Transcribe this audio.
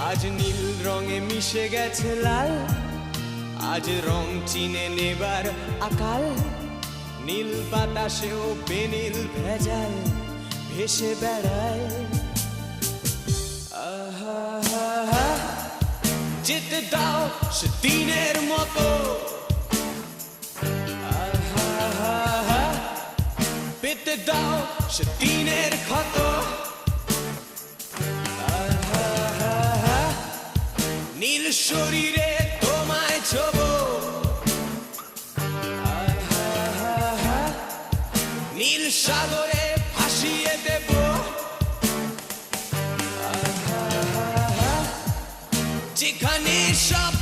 আজ নীল রঙে মিশে গেছে লাল, আজ রং চিনে নেবার আকাল। নীল বাতাসেও বেনীল ভেজাল ভেসে বেড়ায়। আহা, যেতে দাও সে দিনের মতো, আহা, পেতে দাও সে দিনের ক্ষত। আহা, নীল শরীরে তোমায় ছোবো, আহা, নীল সাগরে ভাসিয়ে দেব। যেখানে সব